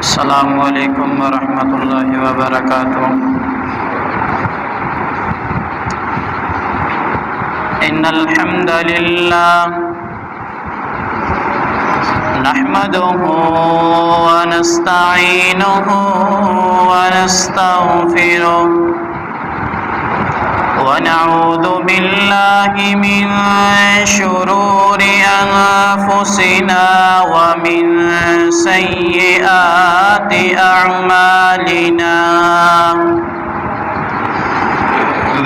السلام علیکم ورحمۃ اللہ وبرکاتہ۔ ان الحمد للہ نحمده ونستعینه ونستغفره ونعوذ باللہ من شرور انفسنا ومن سیئات اعمالنا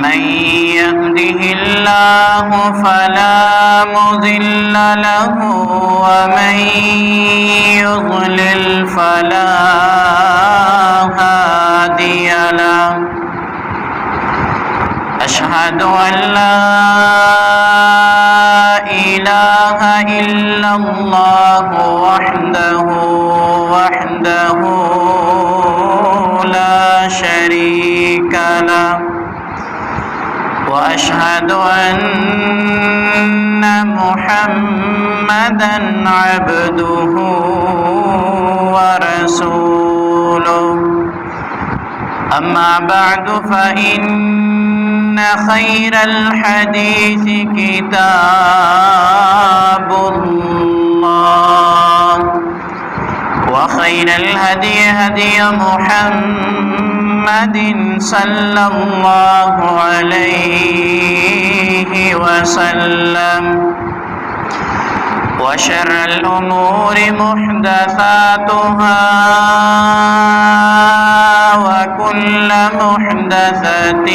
من يهده الله فلا مضل له ومن يضلل فلا هادي له أشهد أن لا إله إلا الله وحده لا شريك له وأشهد أن محمدًا عبده ورسوله أما بعد فإن خير الحديث كتاب الله وخير الهدي هدي محمد صلى الله عليه وسلم وشر الأمور محدثاتها وكل محدثة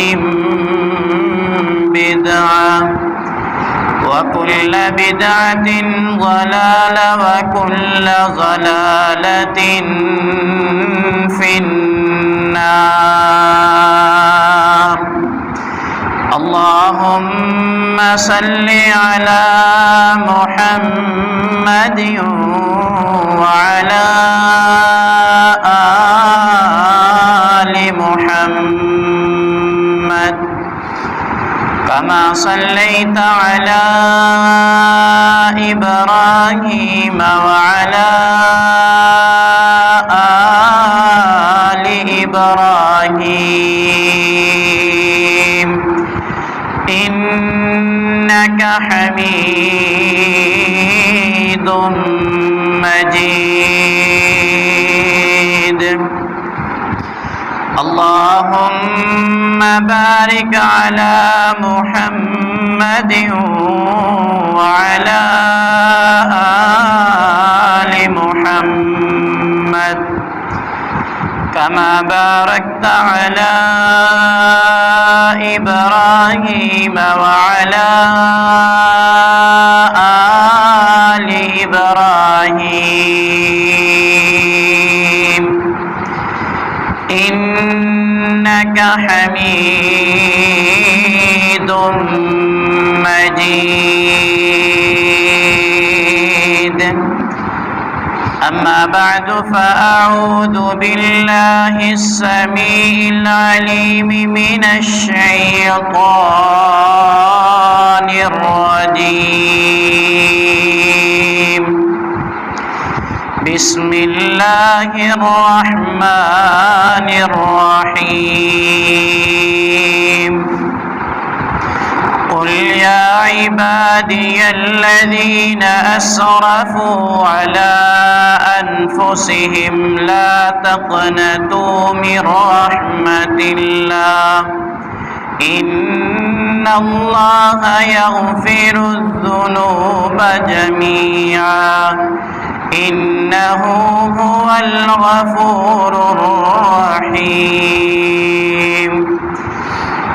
بدعة وكل بدعة ضلالة وكل ضلالة في النار اللهم صل على محمد وعلى آل محمد كما صليت على إبراهيم وعلى آل إبراهيم إنك حميد مجيد اللهم بارك على محمد وعلى آل محمد كما باركت على إبراهيم وعلى آل إبراهيم إنك حميد مجيد أما بعد فأعوذ بالله السميع العليم من الشيطان الرجيم بسم الله الرحمن الرحيم قل يا عبادي الذين أسرفوا على أنفسهم لا تقنطوا من رحمة الله إن الله يغفر الذنوب جميعا إنه هو الغفور الرحيم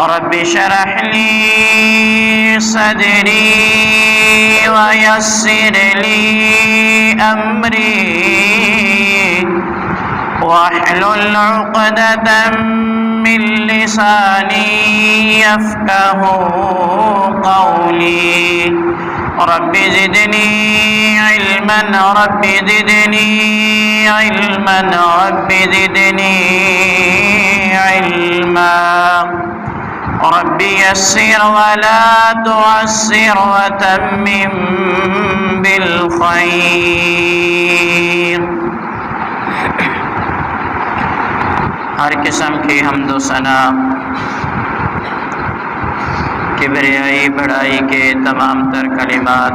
رب اشرح لي صدري ويسر لي أمري واحلل عقدة من لساني يفقه قولي رب زدني علما رب زدني علما رب زدني علما رب يسر ولا تعسر وتمم بالخير ہر قسم کی حمد و ثنا کبریائی بڑائی کے تمام تر کلمات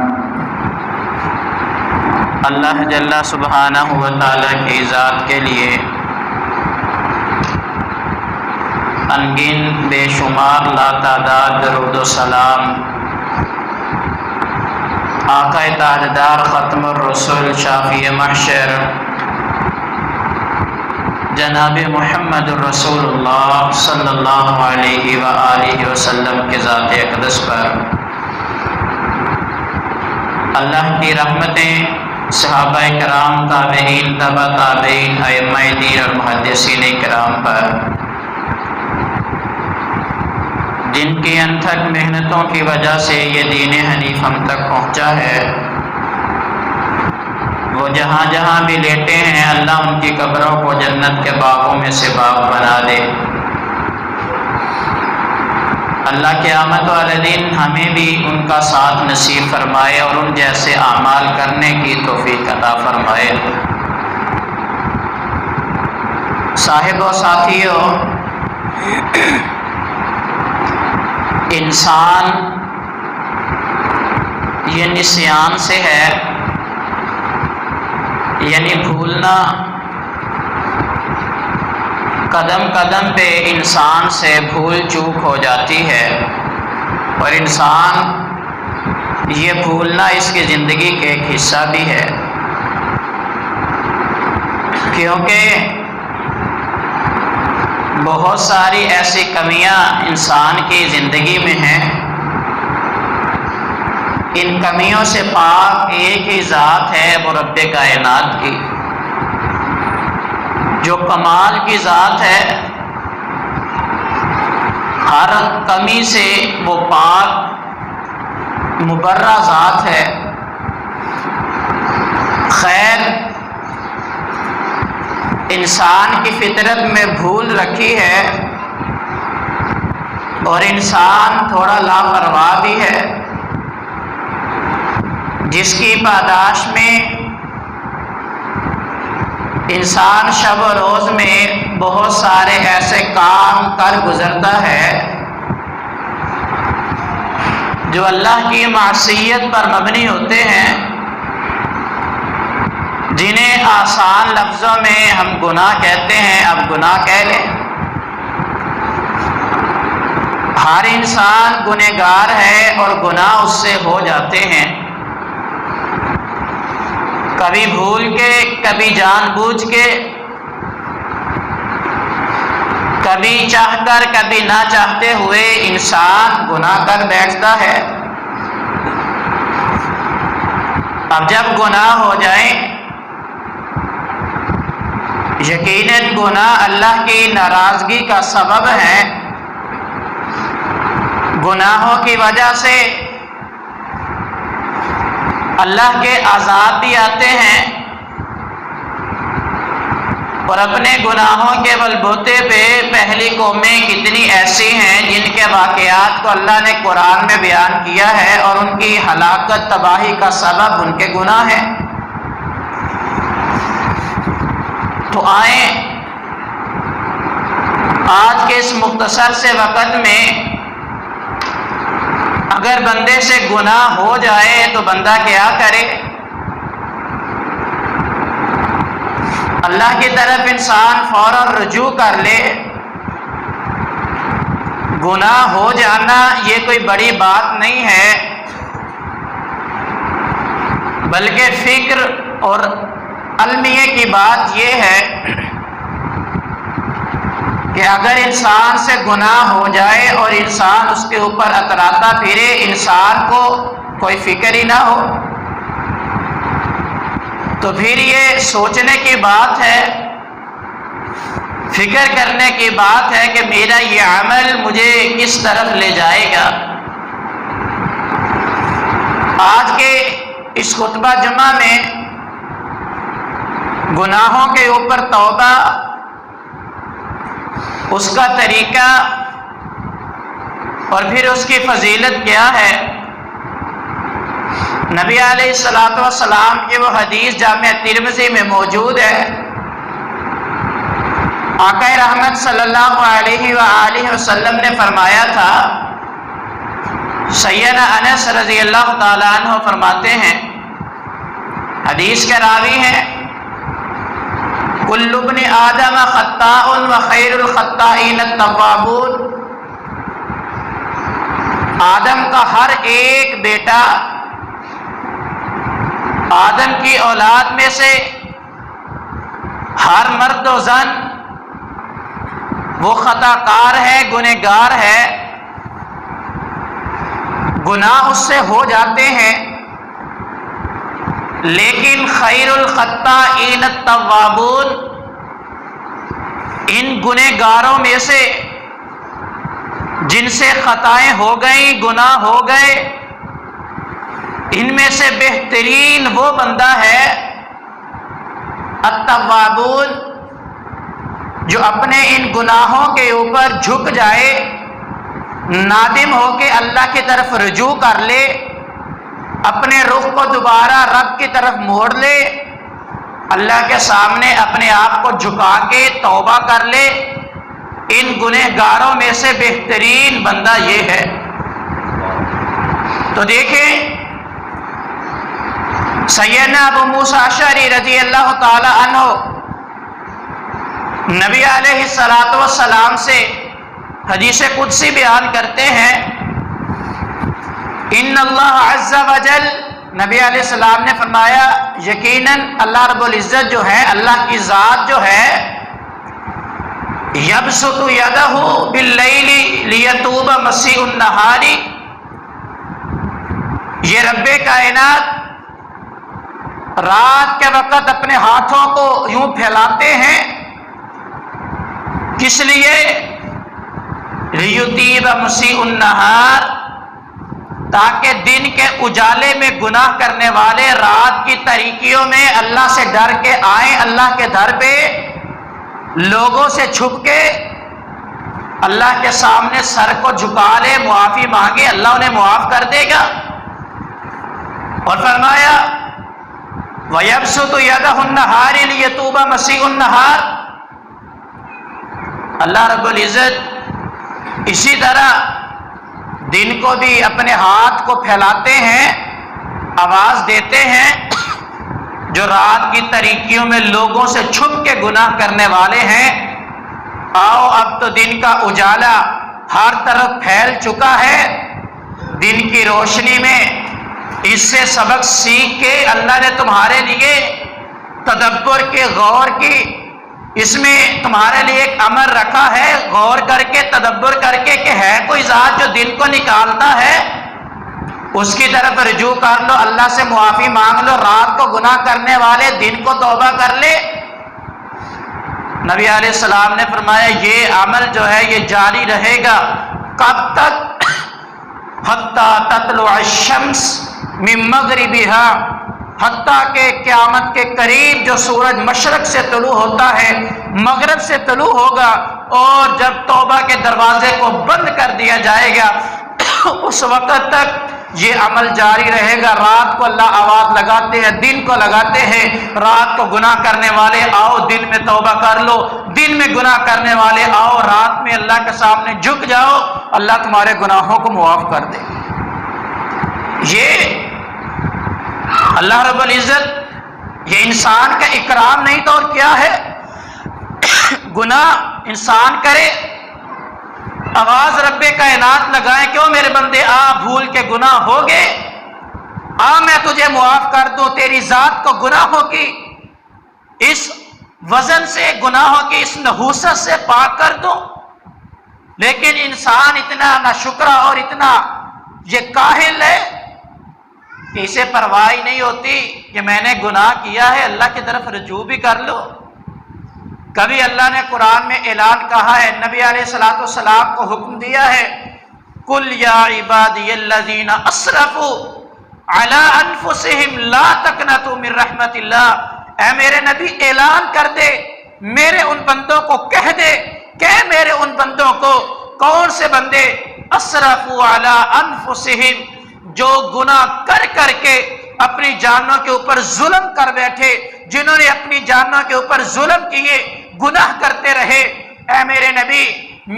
اللہ جل سبحانہ و تعالیٰ کی ذات کے لیے انگن بے شمار لاتعداد درود و سلام آقا تاجدار ختم الرسل شافی محشر جناب محمد الرسول اللہ صلی اللہ علیہ وآلہ وسلم کے ذات اقدس پر اللہ کی رحمتیں صحابہ کرام تابعین تبع تابعین ائمہ دین اور محدثین کرام پر جن کی انتھک محنتوں کی وجہ سے یہ دین حنیف ہم تک پہنچا ہے، وہ جہاں جہاں بھی لیٹے ہیں اللہ ان کی قبروں کو جنت کے باغوں میں سے باغ بنا دے۔ اللہ قیامت والے دن ہمیں بھی ان کا ساتھ نصیب فرمائے اور ان جیسے اعمال کرنے کی توفیق عطا فرمائے۔ صاحب و ساتھیو، انسان یہ نسیان سے ہے، یعنی بھولنا۔ قدم قدم پہ انسان سے بھول چوک ہو جاتی ہے اور انسان یہ بھولنا اس کی زندگی کا ایک حصہ بھی ہے، کیونکہ بہت ساری ایسی کمیاں انسان کی زندگی میں ہیں۔ ان کمیوں سے پاک ایک ہی ذات ہے، وہ رب کائنات کی، جو کمال کی ذات ہے، ہر کمی سے وہ پاک مبرہ ذات ہے۔ خیر، انسان کی فطرت میں بھول رکھی ہے اور انسان تھوڑا لاپرواہ بھی ہے، جس کی پاداش میں انسان شب و روز میں بہت سارے ایسے کام کر گزرتا ہے جو اللہ کی معصیت پر مبنی ہوتے ہیں، جنہیں آسان لفظوں میں ہم گناہ کہتے ہیں۔ اب گناہ کہہ لیں، ہر انسان گنہگار ہے اور گناہ اس سے ہو جاتے ہیں، کبھی بھول کے، کبھی جان بوجھ کے، کبھی چاہ کر کبھی نہ چاہتے ہوئے انسان گناہ کر بیٹھتا ہے۔ اب جب گناہ ہو جائیں، یقیناً گناہ اللہ کی ناراضگی کا سبب ہے۔ گناہوں کی وجہ سے اللہ کے عذاب بھی آتے ہیں، اور اپنے گناہوں کے بلبوتے پہ پہلی قومیں کتنی ایسی ہیں جن کے واقعات کو اللہ نے قرآن میں بیان کیا ہے، اور ان کی ہلاکت تباہی کا سبب ان کے گناہ ہیں۔ تو آئیں آج کے اس مختصر سے وقت میں اگر بندے سے گناہ ہو جائے تو بندہ کیا کرے؟ اللہ کی طرف انسان فوراً رجوع کر لے۔ گناہ ہو جانا یہ کوئی بڑی بات نہیں ہے، بلکہ فکر اور علمیے کی بات یہ ہے کہ اگر انسان سے گناہ ہو جائے اور انسان اس کے اوپر اتراتا پھرے، انسان کو کوئی فکر ہی نہ ہو، تو پھر یہ سوچنے کی بات ہے، فکر کرنے کی بات ہے کہ میرا یہ عمل مجھے کس طرف لے جائے گا۔ آج کے اس خطبہ جمعہ میں گناہوں کے اوپر توبہ، اس کا طریقہ اور پھر اس کی فضیلت کیا ہے، نبی علیہ الصلوۃ والسلام کی وہ حدیث جامع ترمذی میں موجود ہے۔ آقا رحمت صلی اللہ علیہ وآلہ وسلم نے فرمایا تھا، سیدنا انس رضی اللہ تعالیٰ عنہ فرماتے ہیں، حدیث کے راوی ہیں، کل ابن آدم خطاء وخیر الخطائین التوابون، آدم کا ہر ایک بیٹا، آدم کی اولاد میں سے ہر مرد و زن وہ خطا کار ہے، گنہگار ہے، گناہ اس سے ہو جاتے ہیں، لیکن خیر الخطائین التوابون، ان گنہگاروں میں سے جن سے خطائیں ہو گئیں، گناہ ہو گئے، ان میں سے بہترین وہ بندہ ہے التوابون، جو اپنے ان گناہوں کے اوپر جھک جائے، نادم ہو کے اللہ کی طرف رجوع کر لے، اپنے رخ کو دوبارہ رب کی طرف موڑ لے، اللہ کے سامنے اپنے آپ کو جھکا کے توبہ کر لے، ان گنہگاروں میں سے بہترین بندہ یہ ہے۔ تو دیکھیں سیدنا ابو موسیٰ اشعری رضی اللہ تعالی عنہ نبی علیہ الصلوۃ والسلام سے حدیث قدسی بیان کرتے ہیں، ان اللہ عز وجل، نبی علیہ السلام نے فرمایا یقیناً اللہ رب العزت جو ہے، اللہ کی ذات جو ہے، یبسط یدہ باللیل لیتوب مسیء النہار، یہ رب کائنات رات کے وقت اپنے ہاتھوں کو یوں پھیلاتے ہیں، کس لیے؟ لیتوب مسیء النہار، تاکہ دن کے اجالے میں گناہ کرنے والے رات کی تاریکیوں میں اللہ سے ڈر کے آئیں، اللہ کے در پہ لوگوں سے چھپ کے اللہ کے سامنے سر کو جھکا لے، معافی مانگے، اللہ انہیں معاف کر دے گا۔ اور فرمایا وَيَبْسُطُ يَدَهُ النَّهَارِ لِيَتُوبَ مَسِيءُ النَّهَارِ، اللہ رب العزت اسی طرح دن کو بھی اپنے ہاتھ کو پھیلاتے ہیں، آواز دیتے ہیں، جو رات کی تاریکیوں میں لوگوں سے چھپ کے گناہ کرنے والے ہیں، آؤ اب تو دن کا اجالا ہر طرف پھیل چکا ہے، دن کی روشنی میں اس سے سبق سیکھ کے اللہ نے تمہارے لیے تدبر کے، غور کی، اس میں تمہارے لیے ایک امر رکھا ہے، غور کر کے تدبر کر کے کہ ہے کوئی ذات جو دن کو نکالتا ہے، اس کی طرف رجوع کر لو، اللہ سے معافی مانگ لو، رات کو گناہ کرنے والے دن کو توبہ کر لے۔ نبی علیہ السلام نے فرمایا یہ عمل جو ہے یہ جاری رہے گا، کب تک؟ حتی تطلع الشمس من مغربها، حتیٰ کہ قیامت کے قریب جو سورج مشرق سے طلوع ہوتا ہے مغرب سے طلوع ہوگا، اور جب توبہ کے دروازے کو بند کر دیا جائے گا اس وقت تک یہ عمل جاری رہے گا۔ رات کو اللہ آواز لگاتے ہیں، دن کو لگاتے ہیں، رات کو گناہ کرنے والے آؤ دن میں توبہ کر لو، دن میں گناہ کرنے والے آؤ رات میں اللہ کے سامنے جھک جاؤ، اللہ تمہارے گناہوں کو معاف کر دے۔ یہ اللہ رب العزت، یہ انسان کا اکرام نہیں تو اور کیا ہے؟ گناہ انسان کرے، آواز رب کائنات لگائے، کیوں میرے بندے آ بھول کے گناہ ہو گئے، آ میں تجھے معاف کر دوں، تیری ذات کو گناہوں کی اس وزن سے، گناہوں کی اس نحوست سے پاک کر دوں۔ لیکن انسان اتنا ناشکرا اور اتنا یہ کاہل ہے کہ اسے پرواہ ہی نہیں ہوتی کہ میں نے گناہ کیا ہے، اللہ کی طرف رجوع بھی کر لو۔ کبھی اللہ نے قرآن میں اعلان کہا ہے، نبی علیہ الصلوۃ والسلام کو حکم دیا ہے، قُلْ يَا عِبَادِيَ الَّذِينَ أَسْرَفُوا عَلَىٰ أَنفُسِهِمْ لَا تَقْنَطُوا مِن رَحْمَةِ اللَّهِ، اے میرے نبی اعلان کر دے، میرے ان بندوں کو کہہ دے کہ میرے ان بندوں کو، کون سے بندے؟ اسرفوا علی انفسہم، جو گناہ کر کر کے اپنی جانوں کے اوپر ظلم کر بیٹھے، جنہوں نے اپنی جانوں کے اوپر ظلم کیے، گناہ کرتے رہے، اے میرے نبی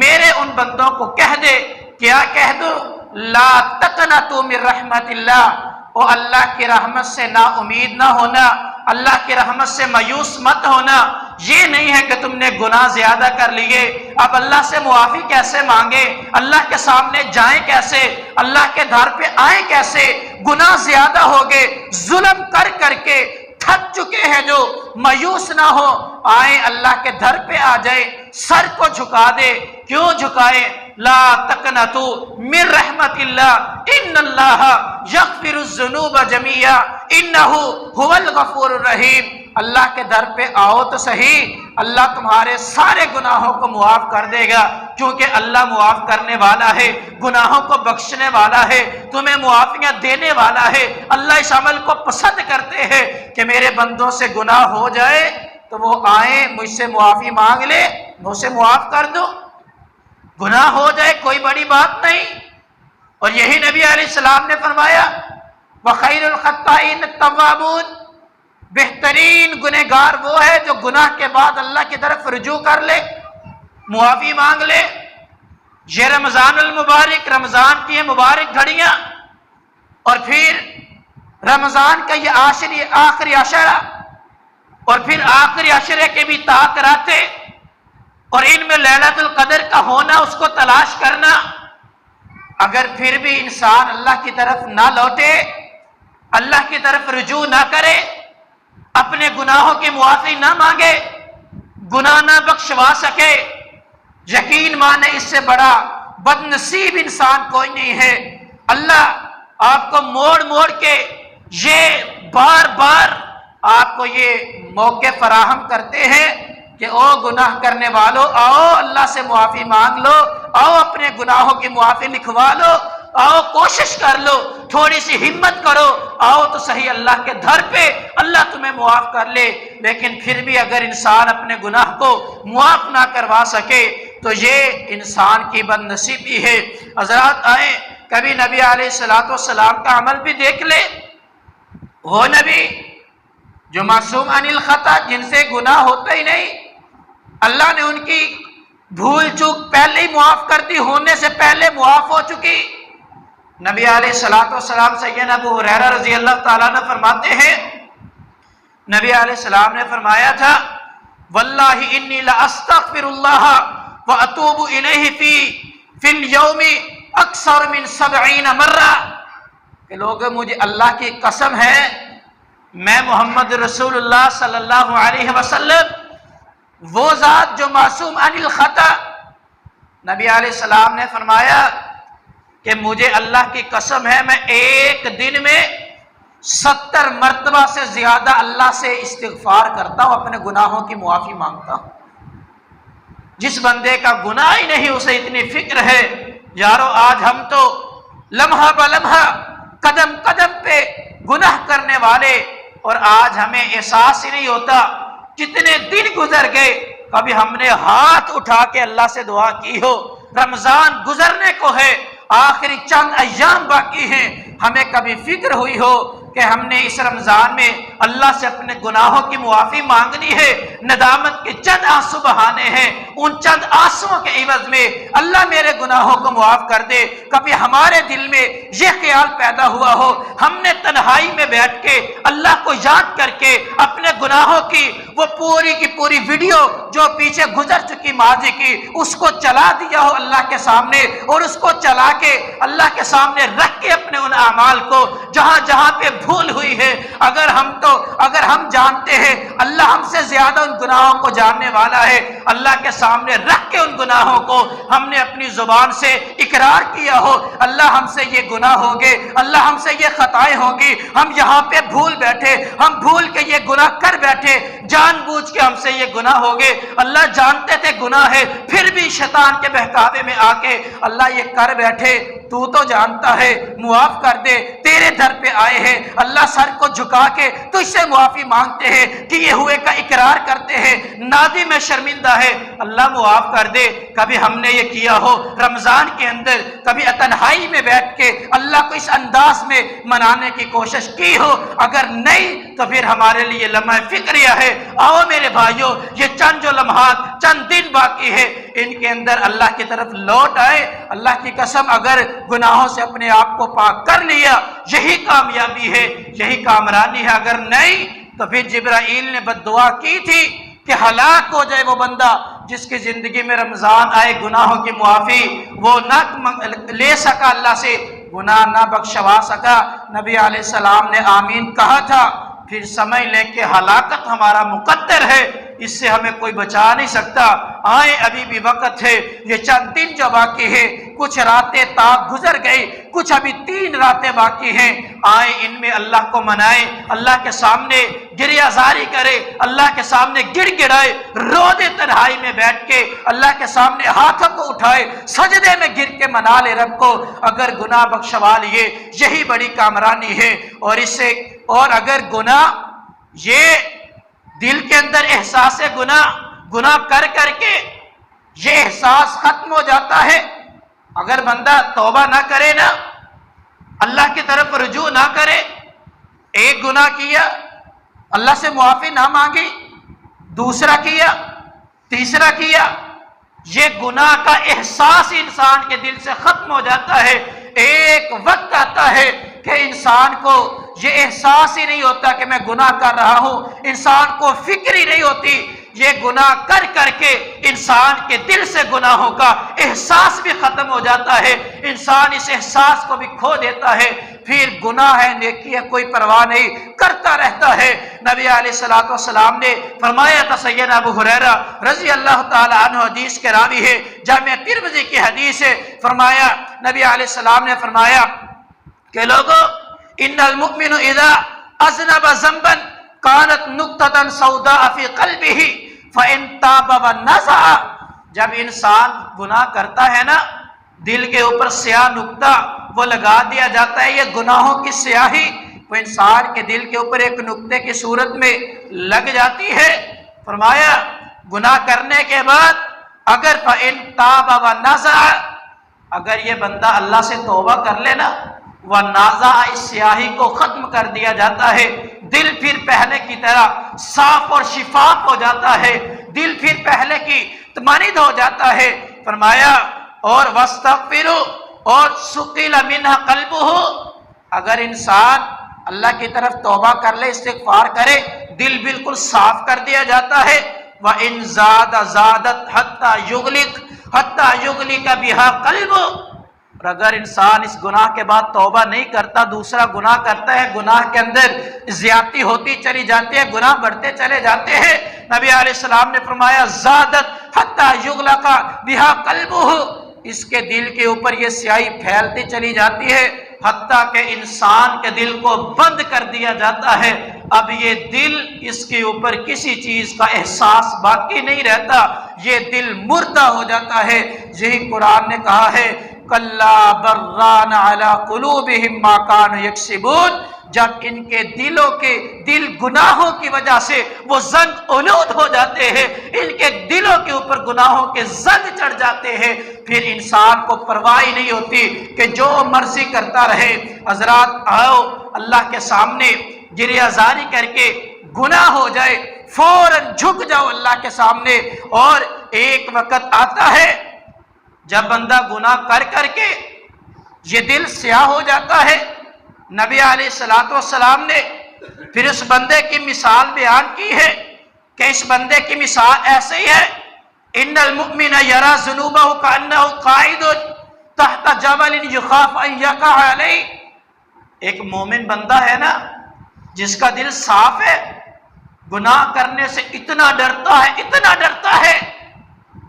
میرے ان بندوں کو کہہ دے، کیا کہہ دو؟ لا تقنطوا من رحمت اللہ، او اللہ کی رحمت سے نا امید نہ ہونا، اللہ کی رحمت سے مایوس مت ہونا۔ یہ نہیں ہے کہ تم نے گناہ زیادہ کر لیے، اب اللہ سے معافی کیسے مانگے، اللہ کے سامنے جائیں کیسے، اللہ کے در پہ آئیں کیسے، گناہ زیادہ ہو گئے، ظلم کر کر کے تھک چکے ہیں جو، مایوس نہ ہو، آئیں اللہ کے در پہ آ جائے، سر کو جھکا دے۔ کیوں جھکائے؟ لا تقنطوا من رحمت اللہ ان اللہ یغفر الذنوب جميعا انہ هو الغفور الرحیم۔ اللہ کے در پہ آؤ تو صحیح، اللہ تمہارے سارے گناہوں کو معاف کر دے گا، کیونکہ اللہ معاف کرنے والا ہے، گناہوں کو بخشنے والا ہے، تمہیں معافیاں دینے والا ہے۔ اللہ اس عمل کو پسند کرتے ہیں کہ میرے بندوں سے گناہ ہو جائے تو وہ آئیں مجھ سے معافی مانگ لے، میں اسے معاف کر دوں۔ گناہ ہو جائے کوئی بڑی بات نہیں، اور یہی نبی علیہ السلام نے فرمایا وَخَيْرُ الْخَطَّائِينَ التَّوَّابُونَ، بہترین گنہگار وہ ہے جو گناہ کے بعد اللہ کی طرف رجوع کر لے، معافی مانگ لے۔ یہ رمضان المبارک، رمضان کی یہ مبارک گھڑیاں، اور پھر رمضان کا یہ آخری عشرہ، اور پھر آخری عشرے کے بھی تاثراتے، اور ان میں لیلۃ القدر کا ہونا، اس کو تلاش کرنا۔ اگر پھر بھی انسان اللہ کی طرف نہ لوٹے، اللہ کی طرف رجوع نہ کرے، اپنے گناہوں کی معافی نہ مانگے، گناہ نہ بخشوا سکے، یقین مانے اس سے بڑا بد نصیب انسان کوئی نہیں ہے۔ اللہ آپ کو موڑ موڑ کے یہ بار بار آپ کو یہ موقع فراہم کرتے ہیں کہ او گناہ کرنے والوں، آؤ اللہ سے معافی مانگ لو، آؤ اپنے گناہوں کی معافی لکھوا لو، آؤ کوشش کر لو، تھوڑی سی ہمت کرو، آؤ تو صحیح اللہ کے در پہ، اللہ تمہیں معاف کر لے۔ لیکن پھر بھی اگر انسان اپنے گناہ کو معاف نہ کروا سکے تو یہ انسان کی بد نصیبی ہے۔ حضرات آئیں کبھی نبی علیہ السلام کا عمل بھی دیکھ لے، وہ نبی جو معصوم عن الخطا، جن سے گناہ ہوتا ہی نہیں، اللہ نے ان کی بھول چوک پہلے ہی معاف کر دی، ہونے سے پہلے معاف ہو چکی۔ نبی علیہ السلام سیدنا ابو ہریرہ رضی اللہ تعالیٰ عنہ فرماتے ہیں، نبی علیہ السلام نے فرمایا تھا واللہ انی لاستغفر اللہ واتوب الیہ فی اليوم اکثر من 70 مرہ، کہ لوگوں مجھے اللہ کی قسم ہے، میں محمد رسول اللہ صلی اللہ علیہ وسلم وہ ذات جو معصوم عن الخطا، نبی علیہ السلام نے فرمایا کہ مجھے اللہ کی قسم ہے میں ایک دن میں 70 مرتبہ سے زیادہ اللہ سے استغفار کرتا ہوں، اپنے گناہوں کی معافی مانگتا ہوں۔ جس بندے کا گناہ ہی نہیں اسے اتنی فکر ہے۔ یارو آج ہم تو لمحہ بلمحہ قدم قدم پہ گناہ کرنے والے، اور آج ہمیں احساس ہی نہیں ہوتا کتنے دن گزر گئے کبھی ہم نے ہاتھ اٹھا کے اللہ سے دعا کی ہو۔ رمضان گزرنے کو ہے، آخری چند ایام باقی ہیں، ہمیں کبھی فکر ہوئی ہو کہ ہم نے اس رمضان میں اللہ سے اپنے گناہوں کی معافی مانگنی ہے، ندامت کے چند آنسو بہانے ہیں، ان چند آنسوؤں کے عوض میں اللہ میرے گناہوں کو معاف کر دے۔ کبھی ہمارے دل میں یہ خیال پیدا ہوا ہو، ہم نے تنہائی میں بیٹھ کے اللہ کو یاد کر کے اپنے گناہوں کی وہ پوری کی پوری ویڈیو جو پیچھے گزر چکی ماضی کی، اس کو چلا دیا ہو اللہ کے سامنے، اور اس کو چلا کے اللہ کے سامنے رکھ کے اپنے ان اعمال کو جہاں جہاں پہ بھول ہوئی ہے، اگر ہم جانتے ہیں اللہ ہم سے زیادہ ان گناہوں کو جاننے والا ہے، اللہ کے سامنے رکھ کے ان گناہوں کو ہم نے اپنی زبان سے اقرار کیا ہو، اللہ ہم سے یہ گناہ ہو گئے، اللہ ہم سے یہ خطائیں ہوں گی، ہم یہاں پہ بھول بیٹھے، ہم بھول کے یہ گناہ کر بیٹھے، جان بوجھ کے ہم سے یہ گناہ ہو گئے، اللہ جانتے تھے گناہ ہے، پھر بھی شیطان کے بہکاوے میں آ کے اللہ یہ کر بیٹھے، تو تو جانتا ہے، معاف کر دے، تیرے در پہ آئے ہیں۔ اللہ سر کو جھکا کے تجھ سے معافی مانگتے ہیں، کہ یہ ہوئے کا اقرار کرتے ہیں، نادم ہے، شرمندہ ہے، اللہ معاف کر دے۔ کبھی ہم نے یہ کیا ہو رمضان کے اندر، کبھی تنہائی میں بیٹھ کے اللہ کو اس انداز میں منانے کی کوشش کی ہو؟ اگر نہیں تو پھر ہمارے لیے لمحہ فکریہ ہے۔ آؤ میرے بھائیوں، یہ چند جو لمحات، چند دن باقی ہے، ان کے اندر اللہ کی طرف لوٹ آئے۔ اللہ کی قسم اگر گناہوں سے اپنے آپ کو پاک کر لیا، یہی کامیابی ہے، یہی کامرانی ہے۔ اگر نہیں تو پھر جبرائیل نے بد دعا کی تھی کہ ہلاک ہو جائے وہ بندہ جس کی زندگی میں رمضان آئے، گناہوں کی معافی وہ نہ لے سکا، اللہ سے گناہ نہ بخشوا سکا۔ نبی علیہ السلام نے آمین کہا تھا۔ پھر سمجھ لیں کہ ہلاکت ہمارا مقدر ہے، اس سے ہمیں کوئی بچا نہیں سکتا۔ آئے ابھی بھی وقت ہے، یہ چند دن جو باقی ہے، کچھ راتیں تاک گزر گئی، کچھ ابھی 3 راتیں باقی ہیں۔ آئے ان میں اللہ کو منائے، اللہ کے سامنے گریہ زاری کرے، اللہ کے سامنے گڑ گڑائے، رو دے، تنہائی میں بیٹھ کے اللہ کے سامنے ہاتھوں کو اٹھائے، سجدے میں گر کے منا لے رب کو۔ اگر گناہ بخشوا لیے، یہی بڑی کامرانی ہے۔ اور اگر گناہ یہ دل کے اندر احساس گناہ کر کے یہ احساس ختم ہو جاتا ہے، اگر بندہ توبہ نہ کرے نا، اللہ کی طرف رجوع نہ کرے، ایک گناہ کیا، اللہ سے معافی نہ مانگی، دوسرا کیا، تیسرا کیا، یہ گناہ کا احساس انسان کے دل سے ختم ہو جاتا ہے۔ ایک وقت آتا ہے کہ انسان کو یہ احساس ہی نہیں ہوتا کہ میں گناہ کر رہا ہوں، انسان کو فکر ہی نہیں ہوتی۔ یہ گناہ کر کے انسان کے دل سے گناہوں کا احساس بھی ختم ہو جاتا ہے، انسان اس احساس کو بھی کھو دیتا ہے، پھر گناہ ہے نیکی ہے کوئی پرواہ نہیں، کرتا رہتا ہے۔ نبی علیہ السلام نے فرمایا تھا، سیدنا ابو ہریرہ رضی اللہ تعالی عنہ حدیث کے راوی ہے، جامع ترمذی کی حدیث ہے، فرمایا نبی علیہ السلام نے فرمایا کہ لوگوں، ان المؤمن اذا اذنب ذنبا كانت نقطة سوداء في قلبه فإن تاب ونزع، جب انسان گناہ کرتا ہے نا، دل کے اوپر سیاہ نقطہ وہ لگا دیا جاتا ہے، یہ گناہوں کی سیاہی وہ انسان کے دل کے اوپر ایک نقطے کی صورت میں لگ جاتی ہے۔ فرمایا گناہ کرنے کے بعد اگر فإن تاب ونزع، اگر یہ بندہ اللہ سے توبہ کر لینا، ونازع، اس سیاہی کو ختم کر دیا جاتا ہے، دل پھر پہلے کی طرح صاف اور شفاف ہو جاتا ہے، دل پھر پہلے کی مانند ہو جاتا ہے۔ فرمایا اور واستغفروا، اور سقل منها قلبه، اگر انسان اللہ کی طرف توبہ کر لے، استغفار کرے، دل بالکل صاف کر دیا جاتا ہے۔ وَإِن زَادَ زَادَتْ حَتَّى يُغْلِقَ بِهَا قَلْبُهُ، اور اگر انسان اس گناہ کے بعد توبہ نہیں کرتا، دوسرا گناہ کرتا ہے، گناہ کے اندر زیادتی ہوتی چلی جاتی ہے، گناہ بڑھتے چلے جاتے ہیں، نبی علیہ السلام نے فرمایا زادت حتی یغلق بہا قلبہ، اس کے دل کے اوپر یہ سیاہی پھیلتی چلی جاتی ہے، حتیٰ کہ انسان کے دل کو بند کر دیا جاتا ہے۔ اب یہ دل، اس کے اوپر کسی چیز کا احساس باقی نہیں رہتا، یہ دل مردہ ہو جاتا ہے۔ یہی قرآن نے کہا ہے کلا بران علی قلوبہم ما کانوا یکسبون، جب ان کے دل گناہوں کی وجہ سے وہ زنگ آلود ہو جاتے ہیں، ان کے دلوں کے اوپر گناہوں کے زنگ چڑھ جاتے ہیں، پھر انسان کو پرواہ نہیں ہوتی کہ جو مرضی کرتا رہے۔ حضرات آؤ اللہ کے سامنے گریہ زاری کر کے، گناہ ہو جائے فوراً جھک جاؤ اللہ کے سامنے، اور ایک وقت آتا ہے جب بندہ گناہ کر کے یہ دل سیاہ ہو جاتا ہے۔ نبی علیہ السلام نے پھر اس بندے کی مثال بیان کی ہے کہ اس بندے کی مثال ایسے ہی ہے، ان المؤمن یری ذنوبہ کانہ قاعد تحت جبل یخاف ان یقع علیہ، ایک مومن بندہ ہے نا جس کا دل صاف ہے، گناہ کرنے سے اتنا ڈرتا ہے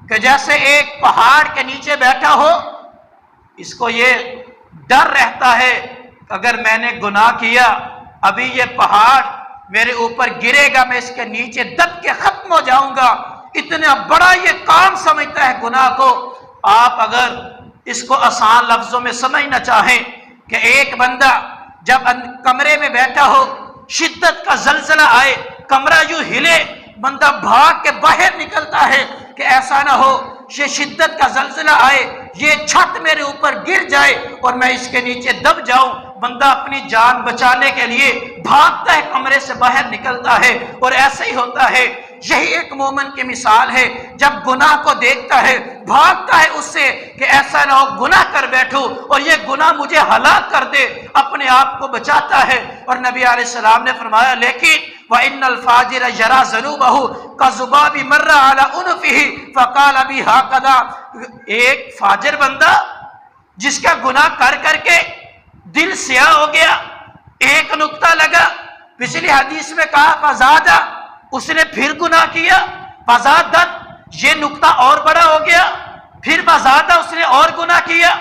کہ جیسے ایک پہاڑ کے نیچے بیٹھا ہو، اس کو یہ ڈر رہتا ہے اگر میں نے گناہ کیا، ابھی یہ پہاڑ میرے اوپر گرے گا، میں اس کے نیچے دب کے ختم ہو جاؤں گا، اتنا بڑا یہ کام سمجھتا ہے گناہ کو۔ آپ اگر اس کو آسان لفظوں میں سمجھنا چاہیں کہ ایک بندہ جب کمرے میں بیٹھا ہو، شدت کا زلزلہ آئے، کمرہ یوں ہلے، بندہ بھاگ کے باہر نکلتا ہے کہ ایسا نہ ہو یہ شدت کا زلزلہ آئے، یہ چھت میرے اوپر گر جائے اور میں اس کے نیچے دب جاؤں۔ بندہ اپنی جان بچانے کے لیے بھاگتا ہے، کمرے سے باہر نکلتا ہے، اور ایسا ہی ہوتا ہے۔ یہی ایک مومن کی مثال ہے، جب گناہ کو دیکھتا ہے بھاگتا ہے اس سے کہ ایسا نہ ہو گناہ کر بیٹھوں اور یہ گناہ مجھے ہلاک کر دے، اپنے آپ کو بچاتا ہے۔ اور نبی علیہ السلام نے فرمایا لیکن وَإِنَّ الْفَاجِرَ يَرَى ذَنُوبَهُ كَذُبَابِ مَرَّ عَلَى أُنُفِهِ فَقَالَ بِي هَكَذَا، ایک فاجر بندہ جس کا گناہ کر کر کے دل سیاہ ہو گیا، ایک نقطہ لگا، پچھلی حدیث میں کہا فزادہ، اس نے پھر گناہ کیا، فزادت، یہ نقطہ اور بڑا ہو گیا، پھر فزادہ، اس نے اور گناہ کیا،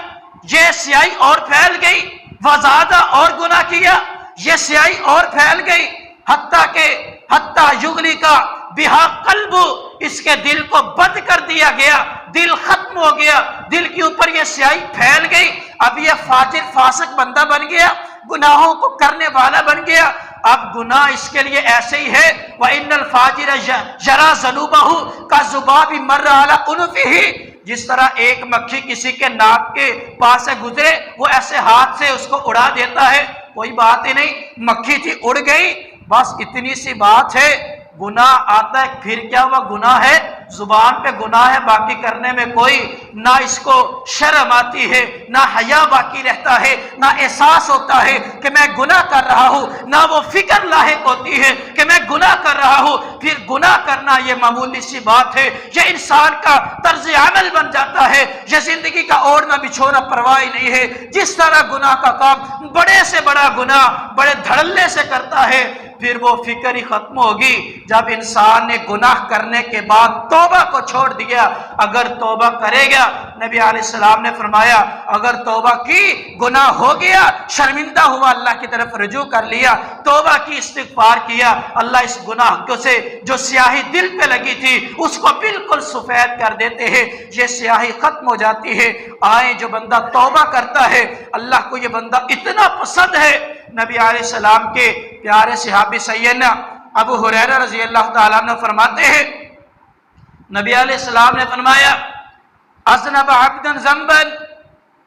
یہ سیاہی اور پھیل گئی، فزادہ، اور گناہ کیا، یہ سیاہی اور پھیل گئی، حتیٰ یغلی کا بہا قلب، اس کے دل کو بند کر دیا گیا، دل ختم ہو گیا، دل کے اوپر یہ سیاہی پھیل گئی، اب یہ فاجر فاسق بندہ بن گیا، گناہوں کو کرنے والا بن گیا۔ اب گناہ اس کے لیے ایسے ہی ہے، وَإِنَّ الْفَاجِرَ يَرَى ذَنُوبَهُ كَذُبَابِ مَرَّ عَلَى أُنُفِهِ، جس طرح ایک مکھی کسی کے ناک کے پاس سے گزرے، وہ ایسے ہاتھ سے اس کو اڑا دیتا ہے، کوئی بات ہی نہیں، مکھی تھی اڑ گئی، بس اتنی سی بات ہے۔ گناہ آتا ہے، پھر کیا ہوا؟ گناہ ہے، زبان پہ گناہ ہے، باقی کرنے میں کوئی نہ اس کو شرم آتی ہے، نہ حیا باقی رہتا ہے، نہ احساس ہوتا ہے کہ میں گناہ کر رہا ہوں، نہ وہ فکر لاحق ہوتی ہے کہ میں گناہ کر رہا ہوں۔ پھر گناہ کرنا یہ معمولی سی بات ہے، یہ انسان کا طرز عمل بن جاتا ہے، یہ زندگی کا اوڑھنا بچھونا پرواہ نہیں ہے۔ جس طرح گناہ کا کام بڑے سے بڑا گناہ بڑے دھڑلے سے کرتا ہے، پھر وہ فکر ہی ختم ہوگی جب انسان نے گناہ کرنے کے بعد توبہ کو چھوڑ دیا۔ اگر توبہ کرے گا، نبی علیہ السلام نے فرمایا اگر توبہ کی، گناہ ہو گیا، شرمندہ ہوا، اللہ کی طرف رجوع کر لیا، توبہ کی، استغفار کیا، اللہ اس گناہ کو سے جو سیاہی دل پہ لگی تھی اس کو بالکل سفید کر دیتے ہیں، یہ سیاہی ختم ہو جاتی ہے۔ آئیں جو بندہ توبہ کرتا ہے، اللہ کو یہ بندہ اتنا پسند ہے۔ نبی علیہ السلام کے پیارے صحابی سیدنا ابو ہریرہ رضی اللہ تعالیٰ عنہ فرماتے ہیں، نبی علیہ السلام نے فرمایا اذنب عبدا ذنبا،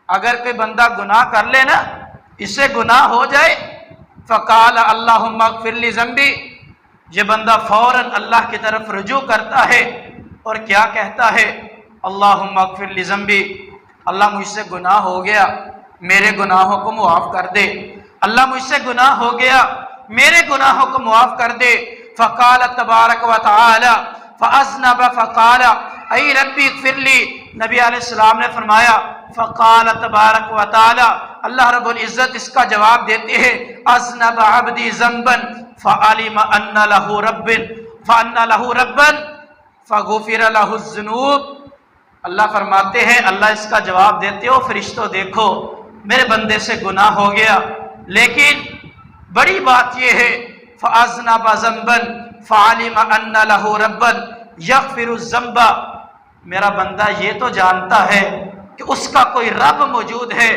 اگر کوئی بندہ گناہ کر لے نا، اس سے گناہ ہو جائے، فقال اللہم اغفر لی ذنبی، یہ بندہ فوراً اللہ کی طرف رجوع کرتا ہے اور کیا کہتا ہے؟ اللہم اغفر لی ذنبی، اللہ مجھ سے گناہ ہو گیا، میرے گناہوں کو معاف کر دے، اللہ مجھ سے گناہ ہو گیا، میرے گناہوں کو معاف کر دے۔ فقال تبارک و تعالی فاذنب فقال ای ربی اغفر لی، نبی علیہ السلام نے فرمایا فقال تبارک و تعالی، اللہ رب العزت اس کا جواب دیتے ہیں اذنب عبدی ذنبا فعلم ان له ربا فغفر له الذنوب، اللہ فرماتے ہیں، اللہ اس کا جواب دیتے ہو فرشتوں دیکھو میرے بندے سے گناہ ہو گیا، لیکن بڑی بات یہ ہے فَأَذْنَبَ ذَنْبًا فَعَلِمَ أَنَّ لَهُ رَبًّا يَغْفِرُ الذَّنْبَ، میرا بندہ یہ تو جانتا ہے کہ اس کا کوئی رب موجود ہے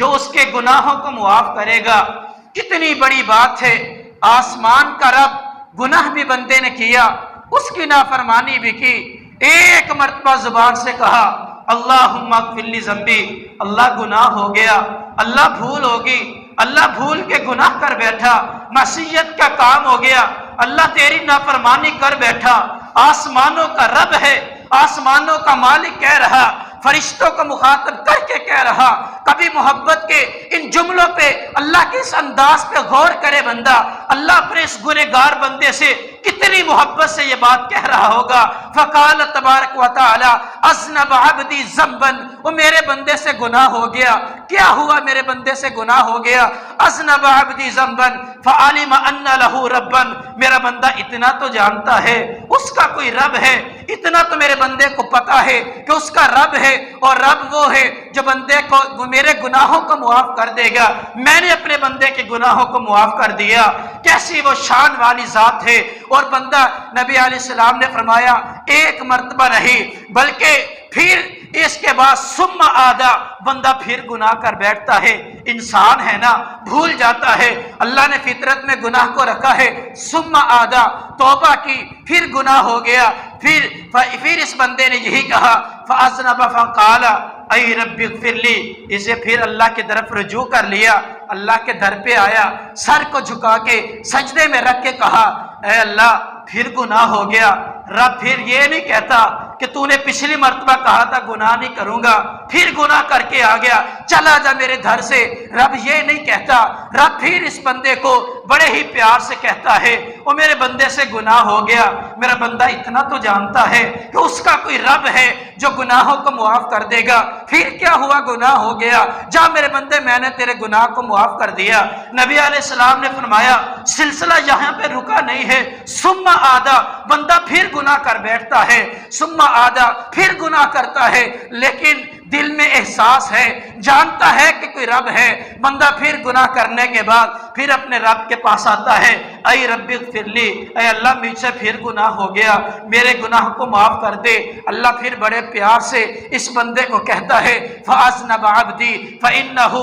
جو اس کے گناہوں کو معاف کرے گا۔ کتنی بڑی بات ہے، آسمان کا رب، گناہ بھی بندے نے کیا، اس کی نافرمانی بھی کی، ایک مرتبہ زبان سے کہا اللہم اغفر لی ذنبی، اللہ گناہ ہو گیا، اللہ بھول ہوگی، اللہ بھول کے گناہ کر بیٹھا، معصیت کا کام ہو گیا، اللہ تیری نافرمانی کر بیٹھا۔ آسمانوں کا رب ہے، آسمانوں کا مالک کہہ رہا، فرشتوں کو مخاطب کر کے کہہ رہا، کبھی محبت کے ان جملوں پہ اللہ کے اس انداز پہ غور کرے بندہ، اللہ اپنے اس گنہگار بندے سے کتنی محبت سے یہ بات کہہ رہا ہوگا۔ فقال تبارک و تعالی اذنب عبدی ذنبا، وہ میرے بندے سے گناہ ہو گیا، کیا ہوا؟ میرے بندے سے گناہ ہو گیا، اذنب عبدی ذنبا فعلم ان له ربا، میرا بندہ اتنا تو جانتا ہے اس کا کوئی رب ہے، اتنا تو میرے بندے کو پتا ہے کہ اس کا رب ہے، اور رب وہ ہے جو بندے کو میرے گناہوں کو معاف کر دے گا۔ میں نے اپنے بندے کے گناہوں کو معاف کر دیا، کیسی وہ شان والی ذات ہے۔ اور بندہ، نبی علیہ السلام نے فرمایا ایک مرتبہ نہیں بلکہ پھر اس کے بعد ثم آدا بندہ پھر گناہ کر بیٹھتا ہے. انسان ہے نا، بھول جاتا ہے، اللہ نے فطرت میں گناہ کو رکھا ہے. ثم آدا توبہ کی، پھر گناہ ہو گیا، پھر اس بندے نے یہی کہا فَأَذْنَبَ فَقَالَ اَيْ رَبِّ اغْفِرْ لِي، اسے پھر اللہ کی طرف رجوع کر لیا، اللہ کے در پہ آیا، سر کو جھکا کے سجدے میں رکھ کے کہا اے اللہ پھر گناہ ہو گیا. رب پھر یہ نہیں کہتا کہ تو نے پچھلی مرتبہ کہا تھا گناہ نہیں کروں گا، پھر گناہ کر کے آ گیا، چلا جا میرے گھر سے. رب یہ نہیں کہتا. رب پھر اس بندے کو بڑے ہی پیار سے کہتا ہے وہ میرے بندے سے گناہ ہو گیا، میرا بندہ اتنا تو جانتا ہے کہ اس کا کوئی رب ہے جو گناہوں کو معاف کر دے گا. پھر کیا ہوا؟ گناہ ہو گیا، جا میرے بندے میں نے تیرے گناہ کو معاف کر دیا. نبی علیہ السلام نے فرمایا سلسلہ یہاں پہ رکا نہیں ہے. ثم آدا بندہ پھر گناہ کر بیٹھتا ہے، ثم آدا پھر گناہ کرتا ہے، لیکن دل میں احساس ہے، جانتا ہے کہ کوئی رب ہے. بندہ پھر گناہ کرنے کے بعد پھر اپنے رب کے پاس آتا ہے اے رب اغفر لی، اے اللہ مجھ سے پھر گناہ ہو گیا، میرے گناہ کو معاف کر دے. اللہ پھر بڑے پیار سے اس بندے کو کہتا ہے فَأَذْنَبَ عَبْدِي فَإِنَّهُ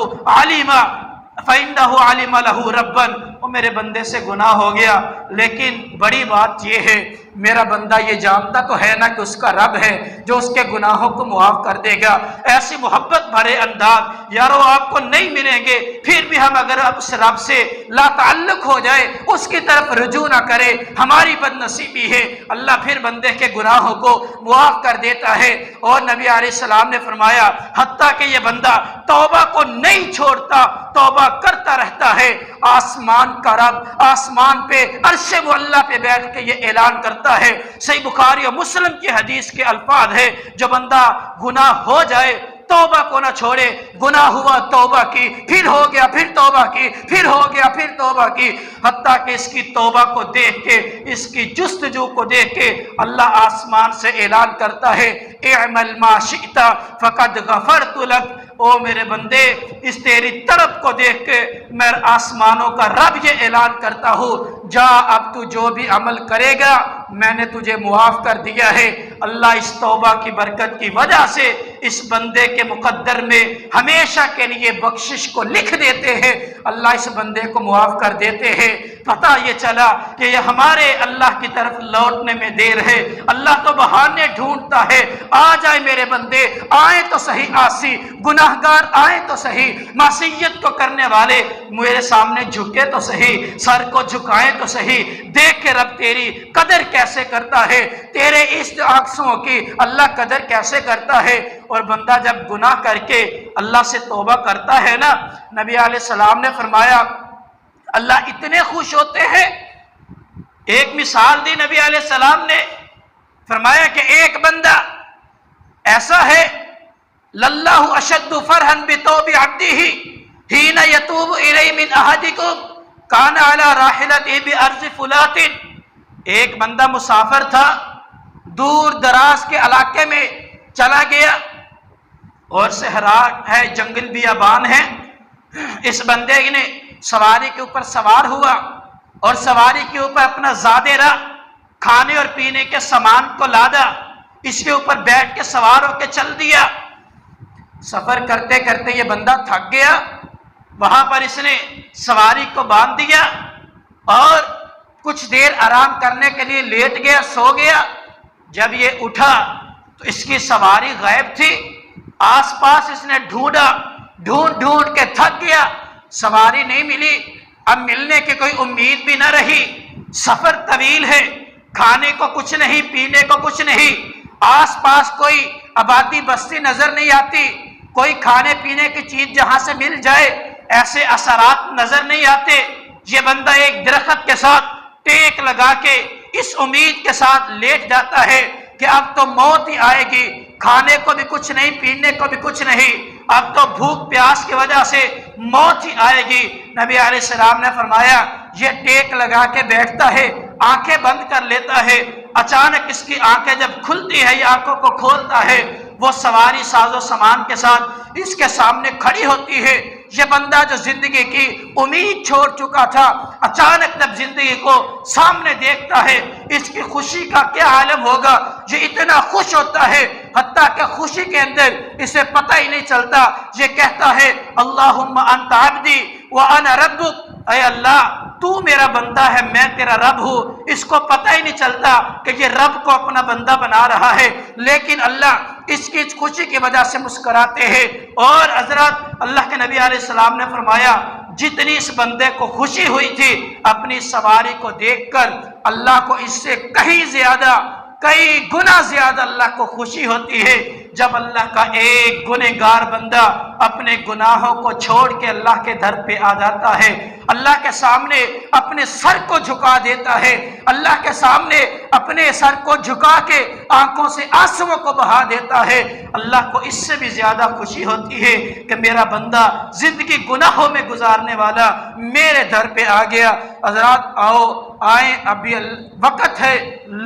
عَلِمَ لَهُ رَبًّا، وہ میرے بندے سے گناہ ہو گیا، لیکن بڑی بات یہ ہے میرا بندہ یہ جانتا تو ہے نا کہ اس کا رب ہے جو اس کے گناہوں کو معاف کر دے گا. ایسی محبت بھرے انداز یارو آپ کو نہیں ملیں گے. پھر بھی ہم اگر اس رب سے لا تعلق ہو جائے، اس کی طرف رجوع نہ کرے، ہماری بد نصیبی ہے. اللہ پھر بندے کے گناہوں کو معاف کر دیتا ہے. اور نبی علیہ السلام نے فرمایا حتیٰ کہ یہ بندہ توبہ کو نہیں چھوڑتا، توبہ کرتا رہتا ہے، آسمان کا رب آسمان پہ عرش معلیٰ پہ بیٹھ کے یہ اعلان کرتا ہے. صحیح بخاری اور مسلم کی حدیث کے الفاظ ہے جو بندہ گناہ ہو جائے توبہ کو نہ چھوڑے. گناہ ہوا توبہ کی، پھر ہو گیا پھر توبہ کی، پھر ہو گیا پھر توبہ کی، حتیٰ کہ اس کی توبہ کو دیکھ کے، اس کی جستجو کو دیکھ کے اللہ آسمان سے اعلان کرتا ہے اعمل ما شئت فقد غفرت لک. او میرے بندے اس تیری طرف کو دیکھ کے میں آسمانوں کا رب یہ اعلان کرتا ہوں جا اب تو جو بھی عمل کرے گا میں نے تجھے معاف کر دیا ہے. اللہ اس توبہ کی برکت کی وجہ سے اس بندے کے مقدر میں ہمیشہ کے لیے بخشش کو لکھ دیتے ہیں. اللہ اس بندے کو معاف کر دیتے ہیں. پتہ یہ چلا کہ یہ ہمارے اللہ کی طرف لوٹنے میں دیر ہے. اللہ تو بہانے ڈھونڈتا ہے، آ جائے میرے بندے، آئیں تو صحیح آسی، گناہگار آئیں تو صحیح، معصیت کو کرنے والے میرے سامنے جھکے تو صحیح، سر کو جھکائیں تو صحیح. دیکھ کے رب تیری قدر کیسے کرتا ہے، تیرے اس آنکھوں کی اللہ قدر کیسے کرتا ہے. اور بندہ جب گناہ کر کے اللہ سے توبہ کرتا ہے نا، نبی علیہ السلام نے فرمایا اللہ اتنے خوش ہوتے ہیں. ایک مثال دی نبی علیہ السلام نے، فرمایا کہ ایک بندہ ایسا ہے للہ اشد فرحا بتوب عبدہ حین یتوب الی من احدکم کان علی راحلتہ بارض فلات. ایک بندہ مسافر تھا، دور دراز کے علاقے میں چلا گیا اور صحرا ہے، جنگل بیابان ہے. اس بندے نے سواری کے اوپر سوار ہوا اور سواری کے اوپر اپنا زادہ رہا، کھانے اور پینے کے سامان کو لادا، اس کے اوپر بیٹھ کے سوار ہو کے چل دیا. سفر کرتے کرتے یہ بندہ تھک گیا، وہاں پر اس نے سواری کو باندھ دیا اور کچھ دیر آرام کرنے کے لیے لیٹ گیا، سو گیا. جب یہ اٹھا تو اس کی سواری غائب تھی. آس پاس اس نے ڈھونڈا، ڈھونڈ کے تھک گیا، سواری نہیں ملی. اب ملنے کی کوئی امید بھی نہ رہی. سفر طویل ہے، کھانے کو کچھ نہیں، پینے کو کچھ نہیں، آس پاس کوئی آبادی بستی نظر نہیں آتی، کوئی کھانے پینے کی چیز جہاں سے مل جائے ایسے اثرات نظر نہیں آتے. یہ بندہ ایک درخت کے ساتھ ٹیک لگا کے اس امید کے ساتھ لیٹ جاتا ہے کہ اب تو موت ہی آئے گی، کھانے کو بھی کچھ نہیں، پینے کو بھی کچھ نہیں، اب تو بھوک پیاس کی وجہ سے موت ہی آئے گی. نبی علیہ السلام نے فرمایا یہ ٹیک لگا کے بیٹھتا ہے، آنکھیں بند کر لیتا ہے. اچانک اس کی آنکھیں جب کھلتی ہے، یہ آنکھوں کو کھولتا ہے، وہ سواری ساز و سامان کے ساتھ اس کے سامنے کھڑی ہوتی ہے. یہ بندہ جو زندگی کی امید چھوڑ چکا تھا، اچانک جب زندگی کو سامنے دیکھتا ہے، اس کی خوشی کا کیا عالم ہوگا۔ یہ اتنا خوش ہوتا ہے حتیٰ کہ خوشی کے اندر اسے پتہ ہی نہیں چلتا، یہ کہتا ہے اللہم انت عبدی وانا ربک، اے اللہ تو میرا بندہ ہے، میں تیرا رب ہوں۔ اس کو پتہ ہی نہیں چلتا کہ یہ رب کو اپنا بندہ بنا رہا ہے، لیکن اللہ اس کی خوشی کی وجہ سے مسکراتے ہیں۔ اور حضرات اللہ کے نبی علیہ السلام نے فرمایا جتنی اس بندے کو خوشی ہوئی تھی اپنی سواری کو دیکھ کر، اللہ کو اس سے کہیں زیادہ، کئی گنا زیادہ اللہ کو خوشی ہوتی ہے جب اللہ کا ایک گنہگار بندہ اپنے گناہوں کو چھوڑ کے اللہ کے در پہ آ جاتا ہے، اللہ کے سامنے اپنے سر کو جھکا دیتا ہے، اللہ کے سامنے اپنے سر کو جھکا کے آنکھوں سے آنسوؤں کو بہا دیتا ہے۔ اللہ کو اس سے بھی زیادہ خوشی ہوتی ہے کہ میرا بندہ زندگی گناہوں میں گزارنے والا میرے در پہ آ گیا۔ حضرات آئیں ابھی وقت ہے،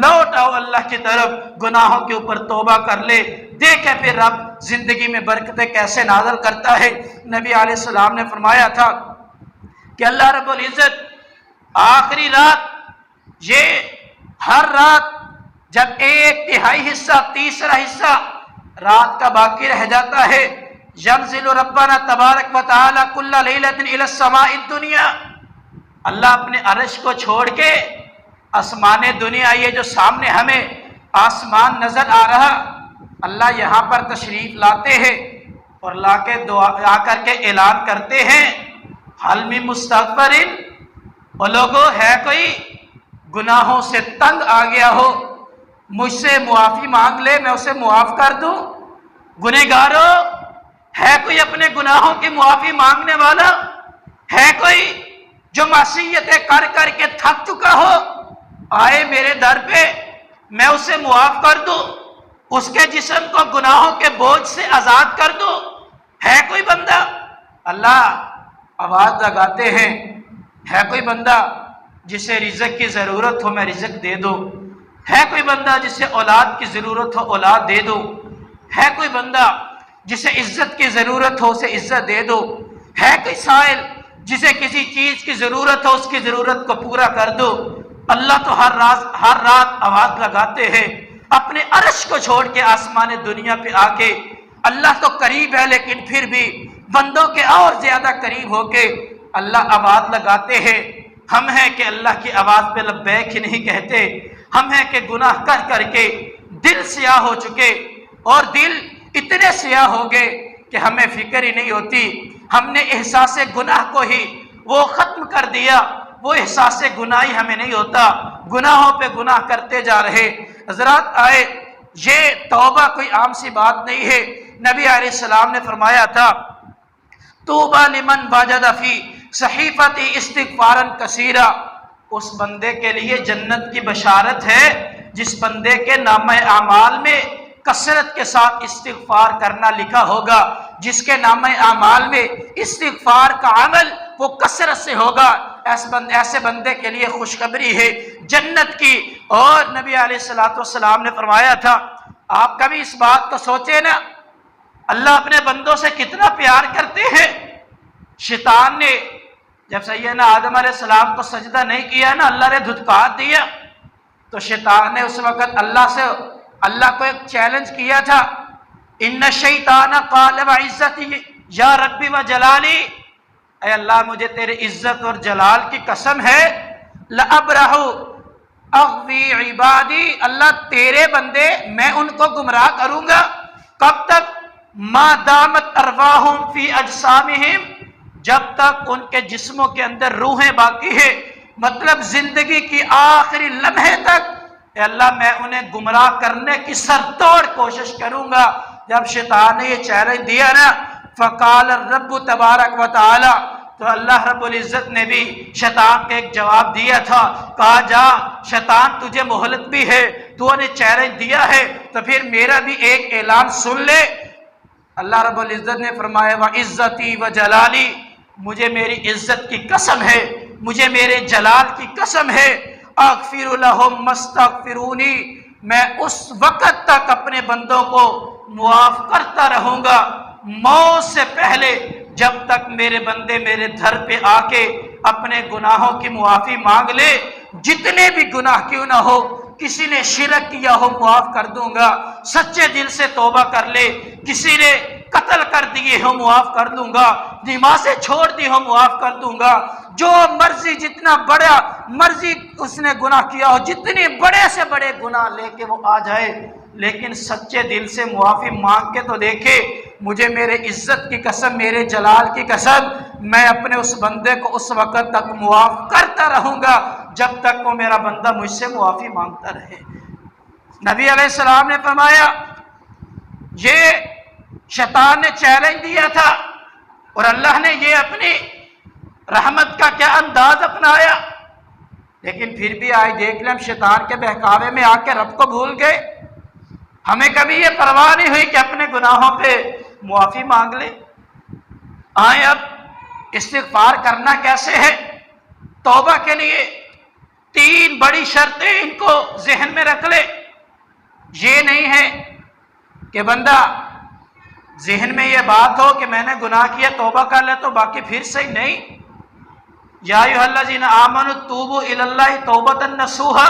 لوٹ آؤ اللہ کی طرف، گناہوں کے اوپر توبہ کر لے، دیکھیں پھر رب زندگی میں برکتیں کیسے نازل کرتا ہے۔ نبی علیہ السلام نے فرمایا تھا کہ اللہ رب العزت آخری رات، یہ ہر رات جب 1/3 حصہ، تیسرا حصہ رات کا باقی رہ جاتا ہے، ینزل ربنا تبارک و تعالی کل لیلۃ الی السماء الدنیا، اللہ اپنے عرش کو چھوڑ کے آسمان دنیا، یہ جو سامنے ہمیں آسمان نظر آ رہا، اللہ یہاں پر تشریف لاتے ہیں اور لا کر کے اعلان کرتے ہیں حل من مستغفرین، اور لوگوں ہے کوئی گناہوں سے تنگ آ گیا ہو، مجھ سے معافی مانگ لے، میں اسے معاف کر دوں۔ گنہگاروں، ہے کوئی اپنے گناہوں کی معافی مانگنے والا؟ ہے کوئی جو معصیتیں کر کر کے تھک چکا ہو؟ آئے میرے در پہ، میں اسے معاف کر دوں، اس کے جسم کو گناہوں کے بوجھ سے آزاد کر دوں۔ ہے کوئی بندہ؟ اللہ آواز لگاتے ہیں، ہے کوئی بندہ جسے رزق کی ضرورت ہو، میں رزق دے دوں؟ ہے کوئی بندہ جسے اولاد کی ضرورت ہو، اولاد دے دو؟ ہے کوئی بندہ جسے عزت کی ضرورت ہو، اسے عزت دے دو؟ ہے کوئی سائل جسے کسی چیز کی ضرورت ہو، اس کی ضرورت کو پورا کر دو؟ اللہ تو ہر رات آواز لگاتے ہیں، اپنے عرش کو چھوڑ کے آسمان دنیا پہ آ کے۔ اللہ تو قریب ہے لیکن پھر بھی بندوں کے اور زیادہ قریب ہو کے اللہ آواز لگاتے ہیں۔ ہم ہیں کہ اللہ کی آواز پہ لبیک ہی نہیں کہتے، ہم ہیں کہ گناہ کر کر کے دل سیاہ ہو چکے، اور دل اتنے سیاہ ہو گئے کہ ہمیں فکر ہی نہیں ہوتی، ہم نے احساس گناہ کو ہی وہ ختم کر دیا، وہ احساس گناہ ہی ہمیں نہیں ہوتا، گناہوں پہ گناہ کرتے جا رہے۔ حضرات آئے، یہ توبہ کوئی عام سی بات نہیں ہے۔ نبی علیہ السلام نے فرمایا تھا توبہ لمن وجد فی صحیفۃ استغفارا کثیرا، اس بندے کے لیے جنت کی بشارت ہے جس بندے کے نامہ اعمال میں کثرت کے ساتھ استغفار کرنا لکھا ہوگا، جس کے نامہ اعمال میں استغفار کا عمل وہ کثرت سے ہوگا، ایسے بندے کے لیے خوشخبری ہے جنت کی۔ اور نبی علیہ السلام نے فرمایا تھا، آپ کبھی اس بات کو سوچے نا، اللہ اپنے بندوں سے کتنا پیار کرتے ہیں۔ شیطان نے جب سیدنا آدم علیہ السلام کو سجدہ نہیں کیا نا، اللہ نے دھتکار دیا، تو شیطان نے اس وقت اللہ کو ایک چیلنج کیا تھا، ان الشیطان قال وعزتی یا ربی وجلالی، اے اللہ مجھے تیرے عزت اور جلال کی قسم ہے، لأبرح اغوی عبادی، اللہ تیرے بندے میں ان کو گمراہ کروں گا، کب تک؟ ما دامت ارواحهم فی اجسامہم، جب تک ان کے جسموں کے اندر روحیں باقی ہے، مطلب زندگی کی آخری لمحے تک اے اللہ میں انہیں گمراہ کرنے کی سرتوڑ کوشش کروں گا۔ جب شیطان نے یہ چیلنج دیا نا، فقال الرب تبارک و تعالی، تو اللہ رب العزت نے بھی شیطان کے ایک جواب دیا تھا، کہا جا شیطان تجھے مہلت بھی ہے، تو نے چیلنج دیا ہے تو پھر میرا بھی ایک اعلان سن لے۔ اللہ رب العزت نے فرمایا وعزتی وجلالی، مجھے میری عزت کی قسم ہے، مجھے میرے جلال کی قسم ہے، اغفر لهم مستغفرونی، میں اس وقت تک اپنے بندوں کو معاف کرتا رہوں گا، موت سے پہلے جب تک میرے بندے میرے در پہ آ کے اپنے گناہوں کی معافی مانگ لے، جتنے بھی گناہ کیوں نہ ہو، کسی نے شرک کیا ہو معاف کر دوں گا، سچے دل سے توبہ کر لے، کسی نے قتل کر دیے ہو معاف کر دوں گا، نمازیں چھوڑ دی ہو معاف کر دوں گا، جو مرضی جتنا بڑا مرضی اس نے گناہ کیا ہو، جتنے بڑے سے بڑے گناہ لے کے وہ آ جائے، لیکن سچے دل سے معافی مانگ کے تو دیکھے، مجھے میرے عزت کی قسم، میرے جلال کی قسم، میں اپنے اس بندے کو اس وقت تک معاف کرتا رہوں گا جب تک وہ میرا بندہ مجھ سے معافی مانگتا رہے۔ نبی علیہ السلام نے فرمایا، یہ شیطان نے چیلنج دیا تھا اور اللہ نے یہ اپنی رحمت کا کیا انداز اپنایا، لیکن پھر بھی آئے دیکھ لیں ہم شیطان کے بہکاوے میں آ کے رب کو بھول گئے، ہمیں کبھی یہ پرواہ نہیں ہوئی کہ اپنے گناہوں پہ معافی مانگ لیں۔ آئیں اب استغفار کرنا کیسے ہے؟ توبہ کے لیے 3 بڑی شرطیں ان کو ذہن میں رکھ لے۔ یہ نہیں ہے کہ بندہ ذہن میں یہ بات ہو کہ میں نے گناہ کیا توبہ کر لے تو باقی پھر صحیح نہیں۔ یا ایھا الذین آمنوا توبوا الی اللہ توبۃ نصوحا،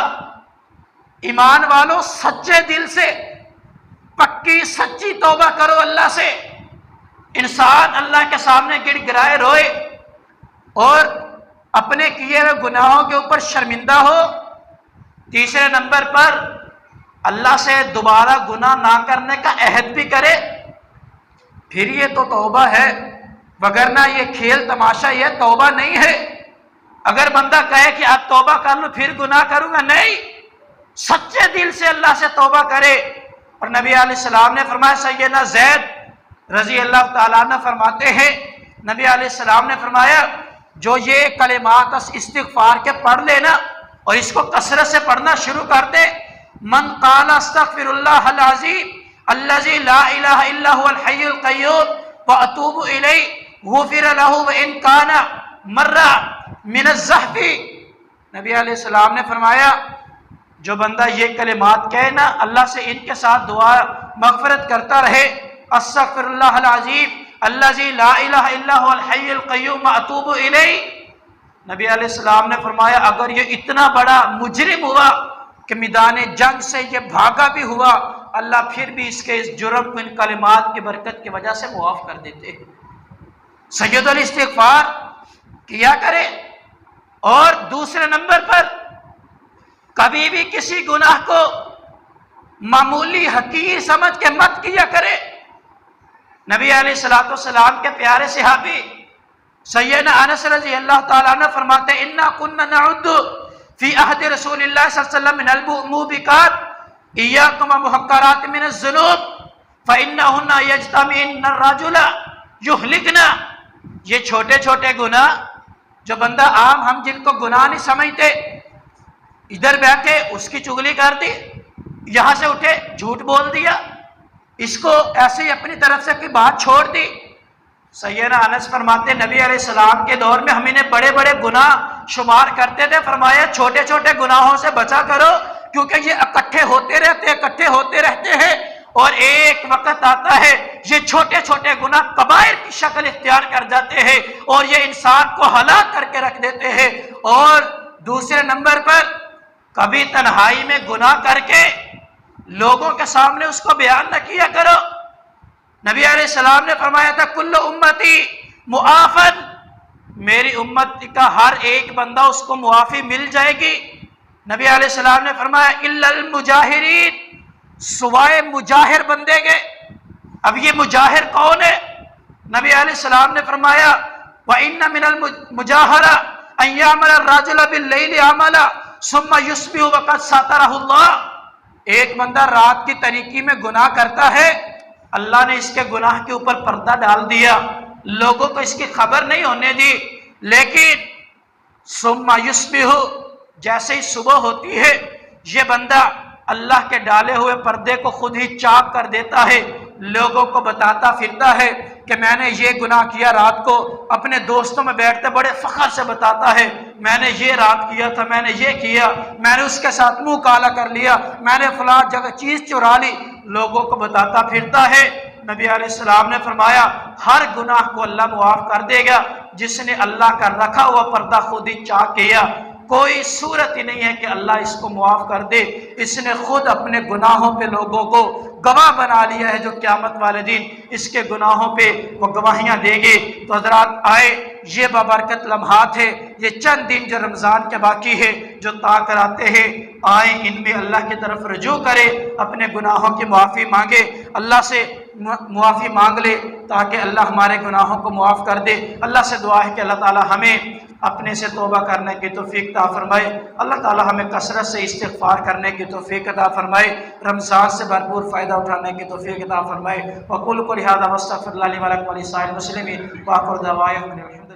ایمان والو سچے دل سے پکی سچی توبہ کرو اللہ سے۔ انسان اللہ کے سامنے گڑ گڑائے روئے اور اپنے کیے ہوئے گناہوں کے اوپر شرمندہ ہو۔ تیسرے نمبر پر اللہ سے دوبارہ گناہ نہ کرنے کا عہد بھی کرے، پھر یہ تو توبہ ہے، وگرنہ یہ کھیل تماشا یہ توبہ نہیں ہے۔ اگر بندہ کہے کہ اب توبہ کر لوں پھر گناہ کروں گا، نہیں، سچے دل سے اللہ سے توبہ کرے۔ اور نبی علیہ السلام نے فرمایا، سیدنا زید رضی اللہ تعالیٰ عنہ فرماتے ہیں، نبی علیہ السلام نے فرمایا جو یہ کلمات استغفار کے پڑھ لینا اور اس کو کثرت سے پڑھنا شروع کر دے، من قال استغفر اللہ العظیم الذی لا الہ الا هو الحی القیوم واتوب الیہ غفر له وان کان مرہ من الزحف۔ نبی علیہ السلام نے فرمایا جو بندہ یہ کلمات کہے نا، اللہ سے ان کے ساتھ دعا مغفرت کرتا رہے، استغفر اللہ العظیم الذی لا الہ الا هو الحی القیوم واتوب الیہ، نبی علیہ السلام نے فرمایا اگر یہ اتنا بڑا مجرم ہوا کہ میدان جنگ سے یہ بھاگا بھی ہوا، اللہ پھر بھی اس کے اس جرم کو ان کلمات کی برکت کی وجہ سے معاف کر دیتے۔ سید الاستغفار کیا کرے۔ اور دوسرے نمبر پر کبھی بھی کسی گناہ کو معمولی حقیر سمجھ کے مت کیا کرے۔ نبی علیہ السلام کے پیارے صحابی سیدنا انس رضی اللہ تعالیٰ عنہ فرماتے ہیں، انا كنا نعد فی عہد رسول اللہ صلی اللہ علیہ وسلم من الموبقات ایاکم ومحقرات من الذنوب فانہن یجتمعن الرجل یہلکنا۔ یہ چھوٹے چھوٹے گناہ جو بندہ عام ہم جن کو گناہ نہیں سمجھتے، ادھر بیٹھے اس کی چغلی کر دی، یہاں سے اٹھے جھوٹ بول دیا، اس کو ایسے ہی اپنی طرف سے کوئی بات چھوڑ دی۔ سیدنا انس فرماتے نبی علیہ السلام کے دور میں ہم انہیں بڑے بڑے گناہ شمار کرتے تھے، فرمایا چھوٹے چھوٹے گناہوں سے بچا کرو کیونکہ یہ اکٹھے ہوتے رہتے ہیں اور ایک وقت آتا ہے یہ چھوٹے چھوٹے گناہ کبائر کی شکل اختیار کر جاتے ہیں اور یہ انسان کو ہلاک کر کے رکھ دیتے ہیں۔ اور دوسرے نمبر پر کبھی تنہائی میں گناہ کر کے لوگوں کے سامنے اس کو بیان نہ کیا کرو۔ نبی علیہ السلام نے فرمایا تھا کل امتی معافن، میری امت کا ہر ایک بندہ اس کو معافی مل جائے گی۔ نبی علیہ السلام نے فرمایا الا المجاہرین، سوائے مجاہر بندے کے۔ اب یہ مجاہر کون ہے؟ نبی علیہ السلام نے فرمایا وَإِنَّ مِنَ الْمُجَاهَرَةِ أَن يَعْمَلَ الرَّجُلُ بِاللَّيْلِ عَمَلًا ثُمَّ يُصْبِحُ وَقَدْ سَتَرَهُ اللَّهُ، ایک بندہ رات کی تاریکی میں گناہ کرتا ہے، اللہ نے اس کے گناہ کے اوپر پردہ ڈال دیا، لوگوں کو اس کی خبر نہیں ہونے دی، لیکن ثُمَّ يُصْبِحُ، جیسے ہی صبح ہوتی ہے یہ بندہ اللہ کے ڈالے ہوئے پردے کو خود ہی چاک کر دیتا ہے، لوگوں کو بتاتا پھرتا ہے کہ میں نے یہ گناہ کیا رات کو، اپنے دوستوں میں بیٹھتے بڑے فخر سے بتاتا ہے میں نے یہ رات کیا تھا، میں نے یہ کیا، میں نے اس کے ساتھ منہ کالا کر لیا، میں نے فلاں جگہ چیز چرا لی، لوگوں کو بتاتا پھرتا ہے۔ نبی علیہ السلام نے فرمایا ہر گناہ کو اللہ معاف کر دے گا جس نے اللہ کا رکھا ہوا پردہ خود ہی چاک کیا۔ کوئی صورت ہی نہیں ہے کہ اللہ اس کو معاف کر دے، اس نے خود اپنے گناہوں پہ لوگوں کو گواہ بنا لیا ہے، جو قیامت والے دن اس کے گناہوں پہ وہ گواہیاں دیں گے۔ تو حضرات آئے، یہ بابرکت لمحات ہے، یہ چند دن جو رمضان کے باقی ہے، جو طا کراتے ہیں، آئیں ان میں اللہ کی طرف رجوع کرے، اپنے گناہوں کی معافی مانگے، اللہ سے معافی مانگ لے تاکہ اللہ ہمارے گناہوں کو معاف کر دے۔ اللہ سے دعا ہے کہ اللہ تعالی ہمیں اپنے سے توبہ کرنے کی توفیق عطا فرمائے، اللہ تعالی ہمیں کثرت سے استغفار کرنے کی توفیق عطا فرمائے، رمضان سے بھرپور فائدہ اٹھانے کی توفیق عطا فرمائے۔ وقول قولی ھذا واستغفر اللہ لی ولکم ولسائر المسلمین وآخر دعوانا